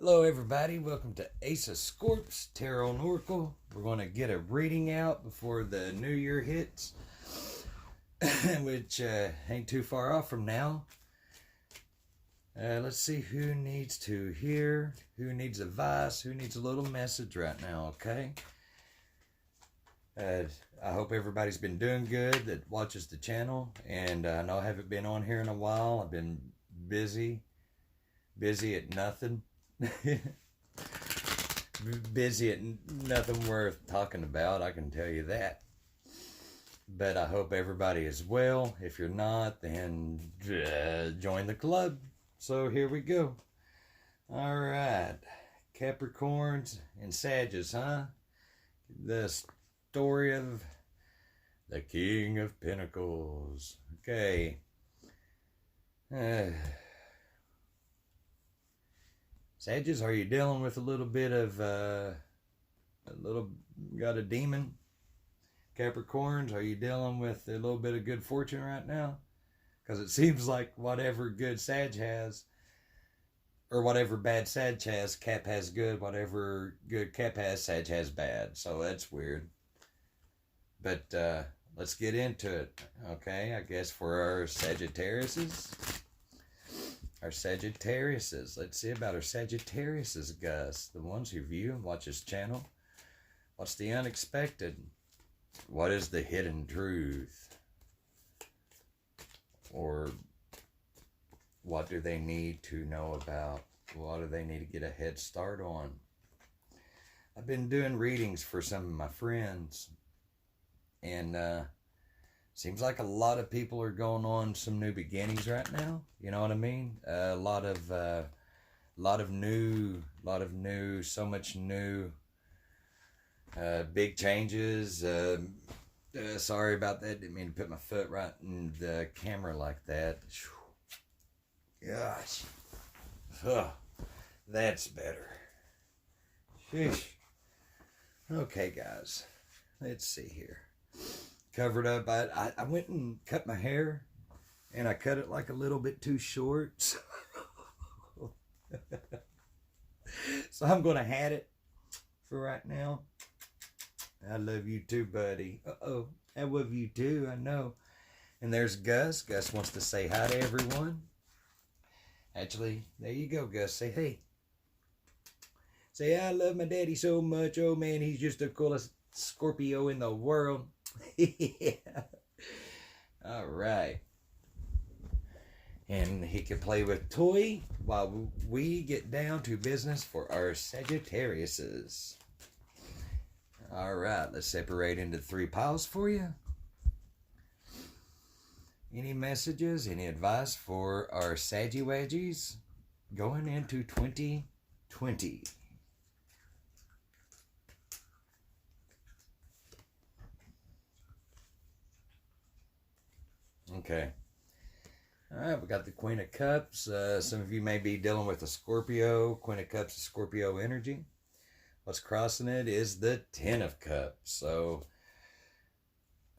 Hello everybody, welcome to Ace of Scorps, Tarot and Oracle. We're going to get a reading out before the new year hits, which ain't too far off from now. Let's see who needs to hear, who needs advice, who needs a little message right now, okay? I hope everybody's been doing good that watches the channel, and I know I haven't been on here in a while. I've been busy at nothing. Busy at nothing worth talking about, I can tell you that. But I hope everybody is well. If you're not, then join the club. So here we go. All right, Capricorns and Sagittarius, huh? The story of the King of Pentacles. Okay. Sagittarius, are you dealing with a little bit of, got a demon? Capricorns, are you dealing with a little bit of good fortune right now? Because it seems like whatever good Sag has, or whatever bad Sag has, Cap has good. Whatever good Cap has, Sag has bad. So that's weird. But let's get into it, okay? I guess for our Sagittariuses. Our Sagittariuses. Let's see about our Sagittariuses, Gus. The ones who view and watch this channel. What's the unexpected? What is the hidden truth? Or what do they need to know about? What do they need to get a head start on? I've been doing readings for some of my friends. And seems like a lot of people are going on some new beginnings right now. You know what I mean? A lot of new, so much new, big changes. Sorry about that. Didn't mean to put my foot right in the camera like that. Gosh. That's better. Sheesh. Okay, guys. Let's see here. Covered up. I went and cut my hair, and I cut it like a little bit too short. So I'm going to hat it for right now. I love you too, buddy. Uh-oh. I love you too, I know. And there's Gus. Gus wants to say hi to everyone. Actually, there you go, Gus. Say hey. Say, I love my daddy so much. Oh, man, he's just the coolest Scorpio in the world. Yeah. All right. And he can play with toy while we get down to business for our Sagittariuses. All right, let's separate into 3 piles for you. Any messages, any advice for our Saggy Waggies going into 2020? Okay. All right, we got the Queen of Cups. Some of you may be dealing with a Scorpio. Queen of Cups is Scorpio energy. What's crossing it is the Ten of Cups. So,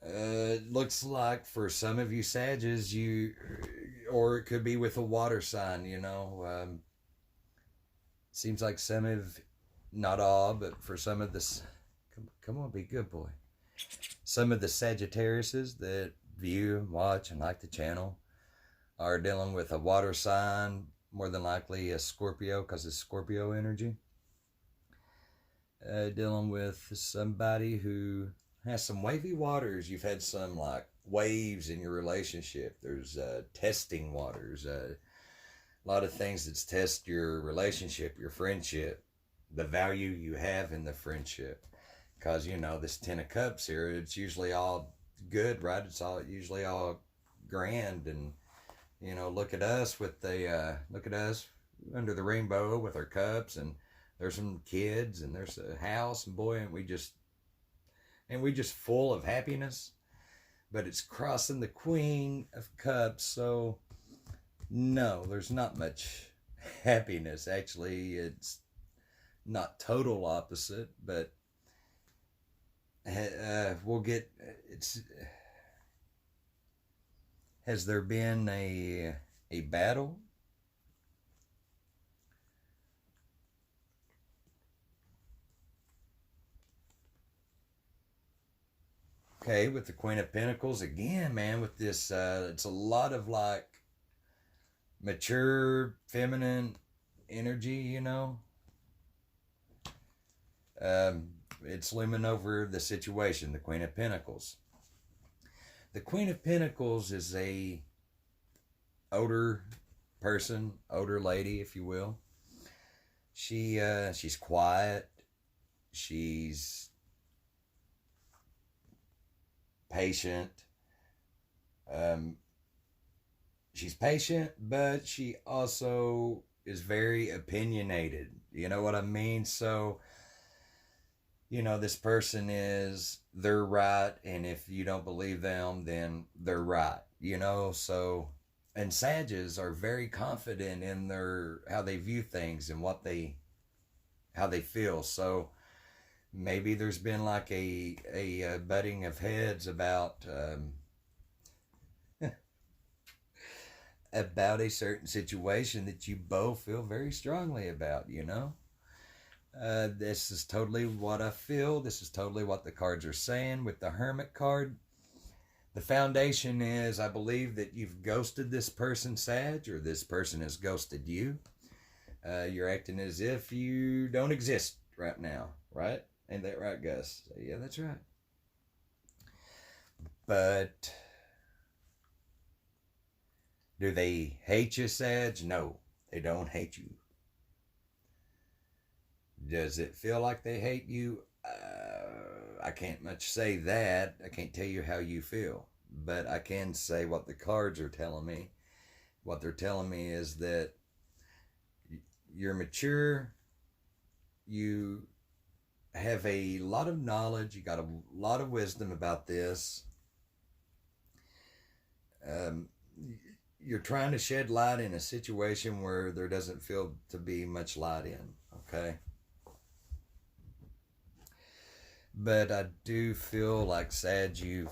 it looks like for some of you Sages, or it could be with a water sign, you know. Seems like some of, not all, but for some of the, come on, be good boy. Some of the Sagittariuses that view and watch and like the channel are dealing with a water sign, more than likely a Scorpio because it's Scorpio energy. Dealing with somebody who has some wavy waters. You've had some like waves in your relationship. There's testing waters. A lot of things that test your relationship, your friendship, the value you have in the friendship. Because, you know, this Ten of Cups here, it's usually all good, right? It's all usually all grand, and you know, look at us with the look at us under the rainbow with our cups, and there's some kids, and there's a house, and boy, and we just full of happiness. But it's crossing the Queen of Cups, so no, there's not much happiness. Actually, it's not total opposite, but we'll get, it's, has there been a battle Okay, with the Queen of Pentacles, again, man, with this, it's a lot of like mature, feminine energy, you know. It's looming over the situation, the Queen of Pentacles. The Queen of Pentacles is a older person, older lady, if you will. She's quiet. She's patient. She's patient, but she also is very opinionated. You know what I mean? So, you know, this person they're right, and if you don't believe them, then they're right. You know, so, and Sages are very confident in how they view things and how they feel. So maybe there's been like a butting of heads about about a certain situation that you both feel very strongly about, you know. This is totally what I feel. This is totally what the cards are saying with the Hermit card. The foundation is, I believe that you've ghosted this person, Sag, or this person has ghosted you. You're acting as if you don't exist right now, right? Ain't that right, Gus? Yeah, that's right. But do they hate you, Sag? No, they don't hate you. Does it feel like they hate you? I can't much say that. I can't tell you how you feel. But I can say what the cards are telling me. What they're telling me is that you're mature. You have a lot of knowledge. You got a lot of wisdom about this. You're trying to shed light in a situation where there doesn't feel to be much light in. Okay? But I do feel like, Sag, you've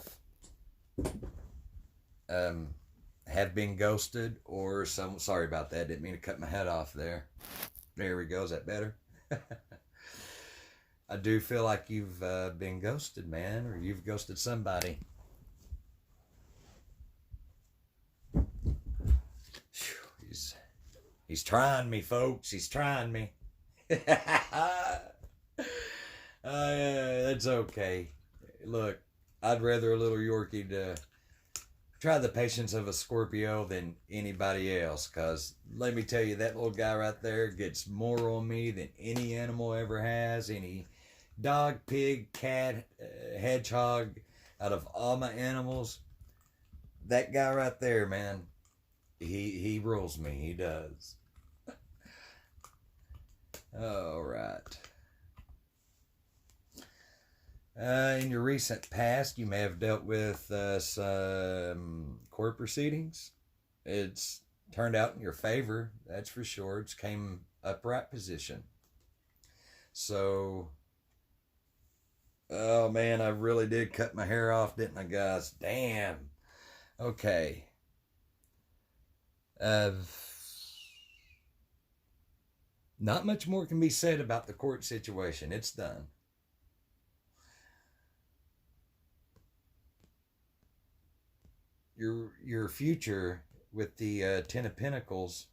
have been ghosted, or sorry about that, didn't mean to cut my head off there. There we go. Is that better? I do feel like you've been ghosted, man, or you've ghosted somebody. He's trying me, folks. He's trying me. That's okay. Look, I'd rather a little Yorkie to try the patience of a Scorpio than anybody else, because let me tell you, that little guy right there gets more on me than any animal ever has. Any dog, pig, cat, hedgehog, out of all my animals, that guy right there, man, he rules me. He does. All right. In your recent past, you may have dealt with some court proceedings. It's turned out in your favor, that's for sure. It's came upright position. So, oh man, I really did cut my hair off, didn't I, guys? Damn. Okay. Not much more can be said about the court situation. It's done. Your future with the Ten of Pentacles,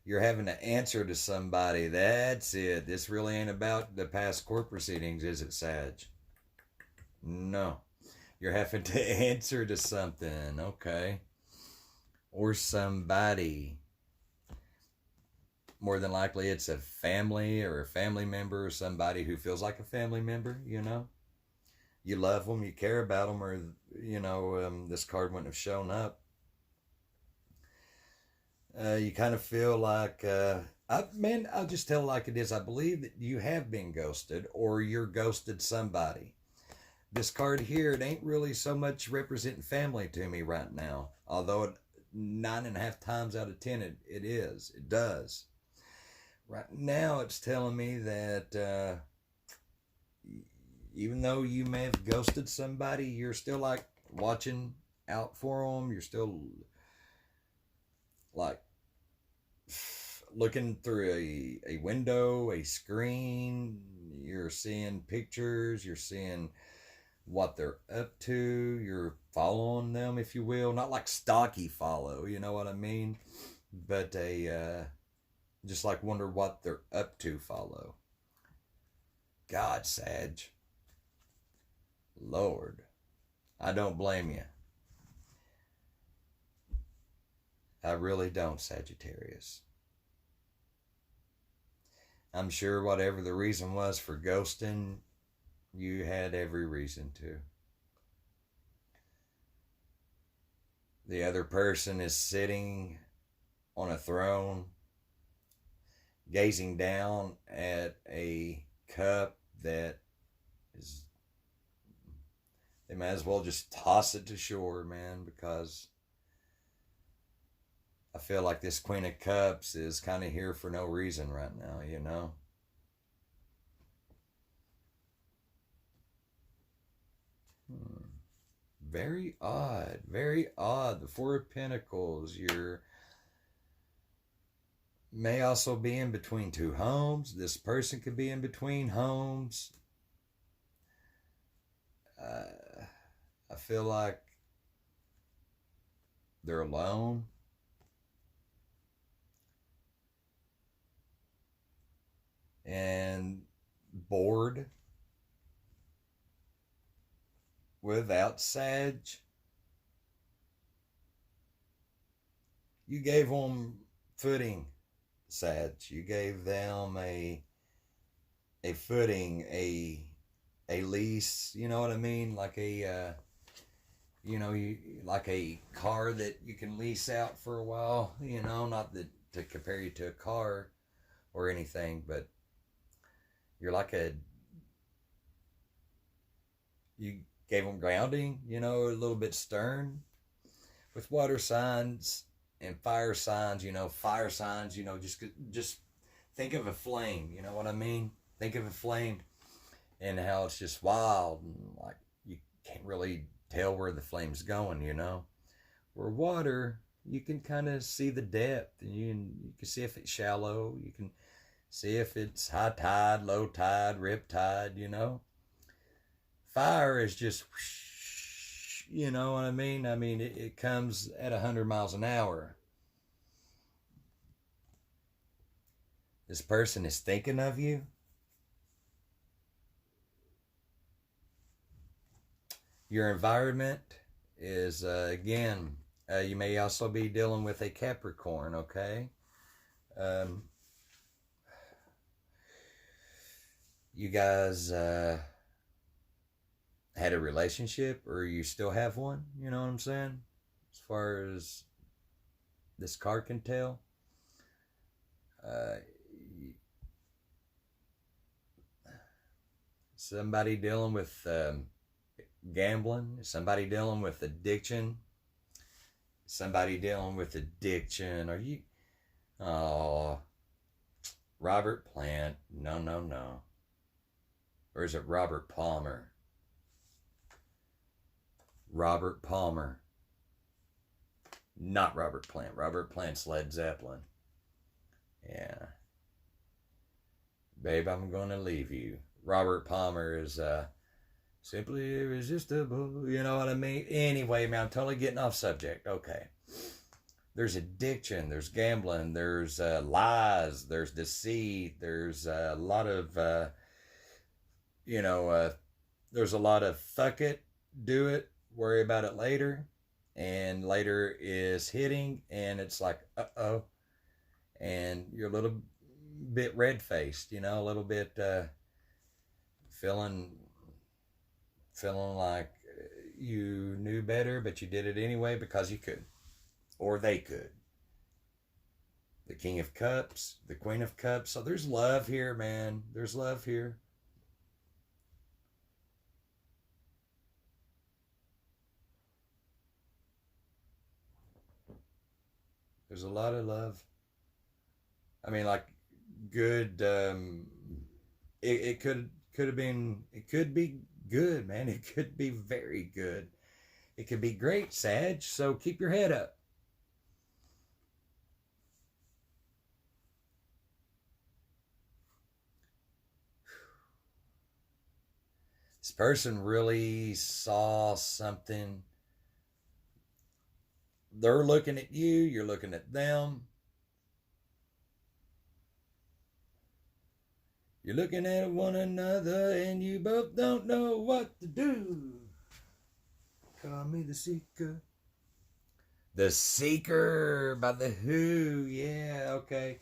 you're having to answer to somebody. That's it. This really ain't about the past court proceedings, is it, Sag? No. You're having to answer to something, okay? Or somebody. More than likely it's a family or a family member or somebody who feels like a family member, you know. You love them, you care about them, or, you know, this card wouldn't have shown up. You kind of feel like, I'll just tell it like it is. I believe that you have been ghosted, or you're ghosted somebody. This card here, it ain't really so much representing family to me right now. Although 9.5 times out of 10, it does. Right now, it's telling me that even though you may have ghosted somebody, you're still like watching out for them. You're still like looking through a window, a screen. You're seeing pictures. You're seeing what they're up to. You're following them, if you will. Not like stocky follow, you know what I mean? But just like wonder what they're up to follow. God, Sag. Lord. I don't blame you. I really don't, Sagittarius. I'm sure whatever the reason was for ghosting, you had every reason to. The other person is sitting on a throne, gazing down at a cup that is, they might as well just toss it to shore, man, because I feel like this Queen of Cups is kind of here for no reason right now, you know? Very odd. Very odd. The Four of Pentacles. You may also be in between two homes. This person could be in between homes. I feel like they're alone. And bored without Sag. You gave them footing, Sag. You gave them a footing, a lease, you know what I mean? Like a like a car that you can lease out for a while, you know, not that to compare you to a car or anything, but you're like you gave them grounding, you know, a little bit stern. With water signs and fire signs, just think of a flame, you know what I mean? Think of a flame and how it's just wild and like you can't really tell where the flame's going, you know? Where water, you can kind of see the depth, and you can see if it's shallow, you can see if it's high tide, low tide, rip tide, you know? Fire is just, you know what I mean? I mean, it comes at 100 miles an hour. This person is thinking of you. Your environment is, again, you may also be dealing with a Capricorn, okay? You guys had a relationship, or you still have one, you know what I'm saying? As far as this card can tell. Somebody dealing with gambling, somebody dealing with addiction, somebody dealing with addiction. Are you, oh, Robert Plant? No. Or is it Robert Palmer? Robert Palmer. Not Robert Plant. Robert Plant's Led Zeppelin. Yeah. Babe, I'm gonna leave you. Robert Palmer is simply irresistible. You know what I mean? Anyway, man, I'm totally getting off subject. Okay. There's addiction, there's gambling, there's lies, there's deceit, there's a lot of, there's a lot of fuck it, do it, worry about it later. And later is hitting, and it's like, uh-oh. And you're a little bit red-faced, you know, a little bit feeling like you knew better, but you did it anyway because you could. Or they could. The King of Cups, the Queen of Cups. So there's love here, man. There's love here. There's a lot of love. I mean, like, good. It could have been. It could be good, man. It could be very good. It could be great, Sag. So keep your head up. This person really saw something. They're looking at you, you're looking at them. You're looking at one another and you both don't know what to do. Call me the Seeker. The Seeker by The Who. Yeah, okay.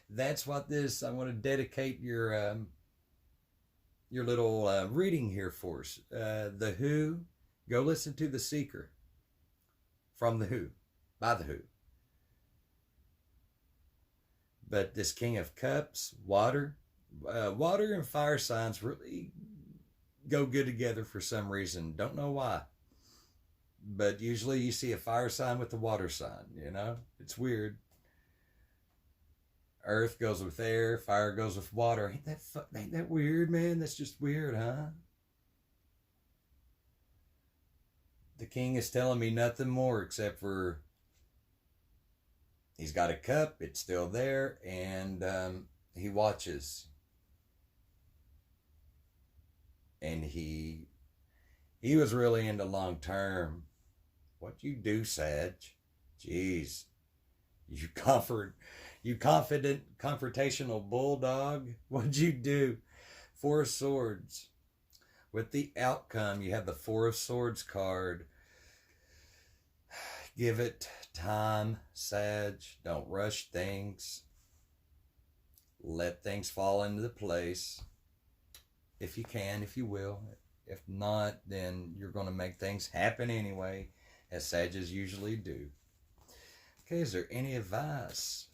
That's what this, I want to dedicate your little reading here for us. The Who. Go listen to The Seeker from The Who, by The Who. But this King of Cups, water and fire signs really go good together for some reason. Don't know why. But usually you see a fire sign with a water sign, you know? It's weird. Earth goes with air, fire goes with water. Ain't that weird, man? That's just weird, huh? The king is telling me nothing more except for he's got a cup, it's still there, and he watches. And he was really into long term. What you do, Sag? Jeez. You confident, confrontational bulldog. What'd you do? Four of Swords. With the outcome, you have the Four of Swords card. Give it time, Sag. Don't rush things. Let things fall into place. If you can, if you will. If not, then you're going to make things happen anyway, as Sages usually do. Okay, is there any advice?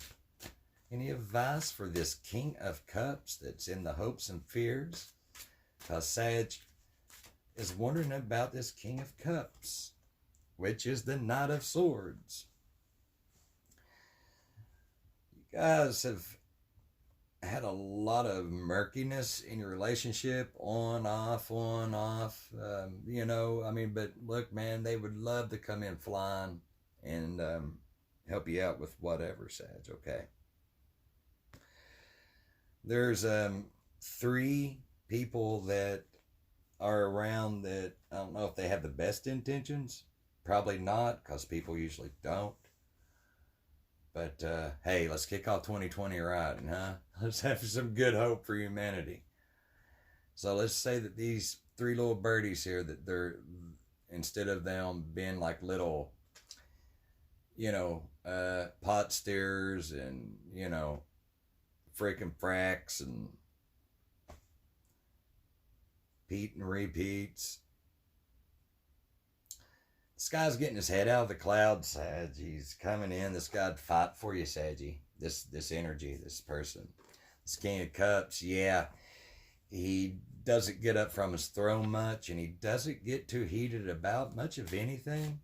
Any advice for this King of Cups that's in the hopes and fears? Because Sag is wondering about this King of Cups, which is the Knight of Swords. You guys have had a lot of murkiness in your relationship, on, off, you know, I mean, but look, man, they would love to come in flying and help you out with whatever, Sag, okay? There's 3 people that are around that I don't know if they have the best intentions. Probably not, because people usually don't. But hey, let's kick off 2020 right, huh? Let's have some good hope for humanity. So let's say that these 3 little birdies here, that they're, instead of them being like little, you know, pot steers and, you know, freaking fracks and Pete and repeats. This guy's getting his head out of the clouds, Sag. He's coming in. This guy'd fight for you, Saggy. This energy, this person. This King of Cups, yeah. He doesn't get up from his throne much, and he doesn't get too heated about much of anything.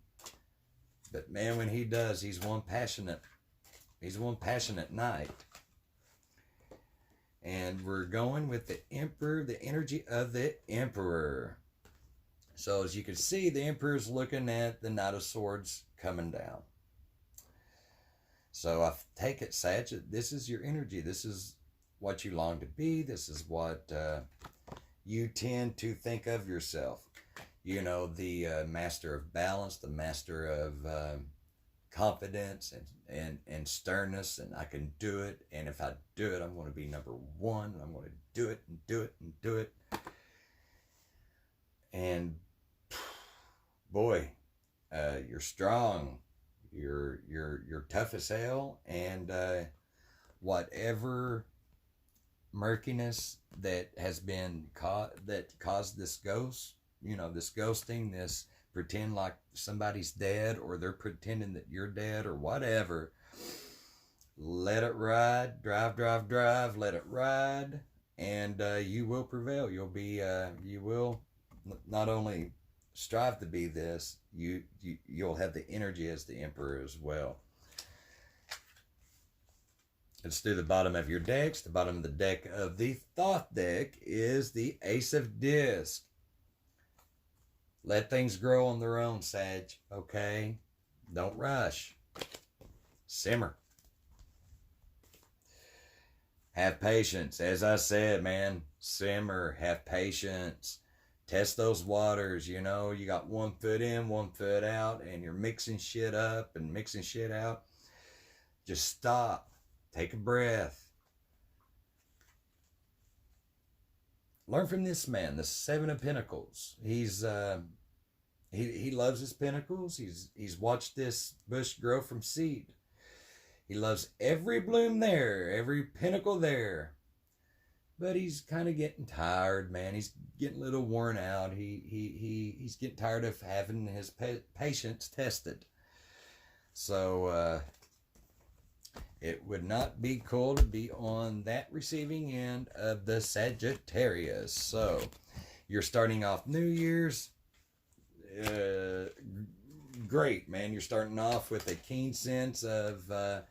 But man, when he does, he's one passionate knight. And we're going with the Emperor, the energy of the Emperor. So as you can see, the Emperor's looking at the Knight of Swords coming down. So I take it, Sag, this is your energy. This is what you long to be. This is what you tend to think of yourself. You know, the master of balance, the master of confidence and sternness, and I can do it. And if I do it, I'm going to be number 1. And I'm going to do it and do it and do it. And boy, you're strong. You're tough as hell, and whatever murkiness that has been that caused this ghost, you know, this ghosting, this pretend like somebody's dead, or they're pretending that you're dead, or whatever. Let it ride, drive, let it ride, and you will prevail. You'll be, you will not only strive to be this, you'll have the energy as the Emperor as well. Let's do the bottom of your decks. The bottom of the deck of the Thoth deck is the Ace of Disc. Let things grow on their own, Sag, okay? Don't rush. Simmer. Have patience. As I said, man, simmer. Have patience. Test those waters. You know, you got 1 foot in, 1 foot out, and you're mixing shit up and mixing shit out. Just stop. Take a breath. Learn from this man, the Seven of Pentacles. He's he loves his pentacles. He's watched this bush grow from seed. He loves every bloom there, every pentacle there. But he's kind of getting tired, man. He's getting a little worn out. He's getting tired of having his patience tested. So it would not be cool to be on that receiving end of the Sagittarius. So you're starting off New Year's. Great, man. You're starting off with a keen sense of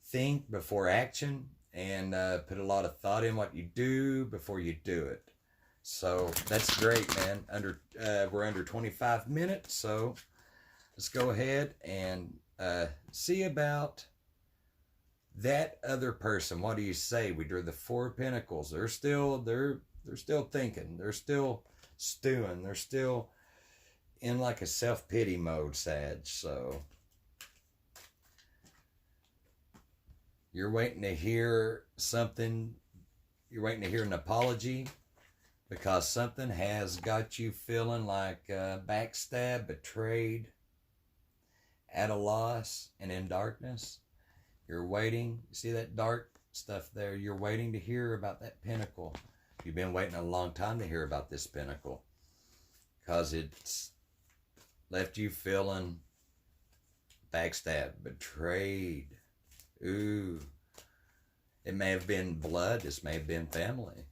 think before action, and put a lot of thought in what you do before you do it. So that's great, man. We're under 25 minutes, so let's go ahead and see about that other person. What do you say? We drew the Four of Pentacles. They're still thinking. They're still stewing. They're still in like a self-pity mode, Sag. So you're waiting to hear something. You're waiting to hear an apology because something has got you feeling like backstabbed, betrayed, at a loss, and in darkness. You're waiting. See that dark stuff there? You're waiting to hear about that pentacle. You've been waiting a long time to hear about this pentacle because it's left you feeling backstabbed, betrayed. Ooh. It may have been blood. This may have been family.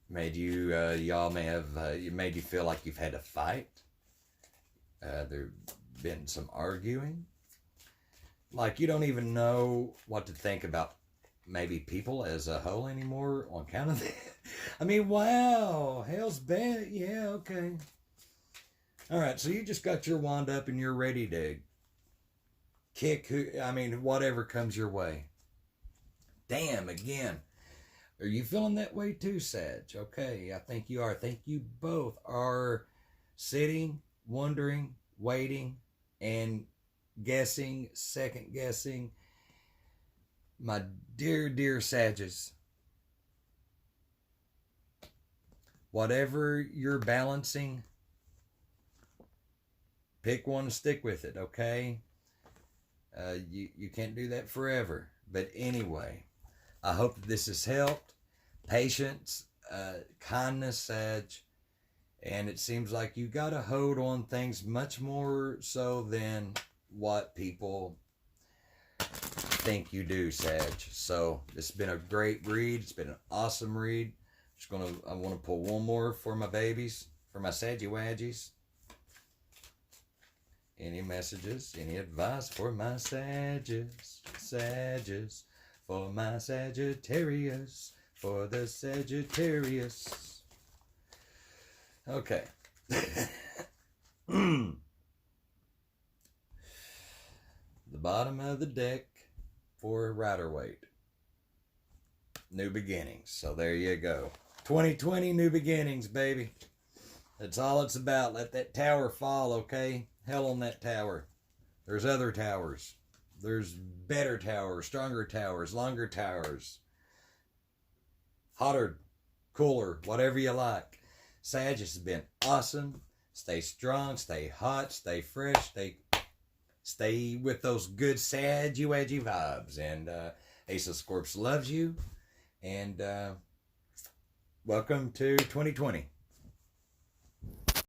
Made you, y'all may have, it made you feel like you've had a fight. There's been some arguing. Like you don't even know what to think about maybe people as a whole anymore on account of that. I mean, wow, hell's bad. Yeah, okay. All right, so you just got your wand up and you're ready to kick whatever comes your way. Damn, again. Are you feeling that way too, Sag? Okay, I think you are. I think you both are sitting, wondering, waiting, and guessing, second guessing. My dear, dear Sages, whatever you're balancing, pick one and stick with it, okay? You can't do that forever. But anyway, I hope that this has helped. Patience, kindness, Sag. And it seems like you got a hold on things much more so than what people think you do, Sag. So this has been a great read. It's been an awesome read. I want to pull one more for my babies, for my Saggy Wadgies. Any messages, any advice for my Sages, for my Sagittarius, for the Sagittarius. Okay. The bottom of the deck for Rider-Waite. New beginnings. So there you go. 2020 new beginnings, baby. That's all it's about. Let that tower fall, okay? Hell on that tower. There's other towers. There's better towers, stronger towers, longer towers. Hotter, cooler, whatever you like. Sag, has been awesome. Stay strong, stay hot, stay fresh, stay with those good Saggy Wadgy vibes. And Ace of Scorps loves you. And welcome to 2020.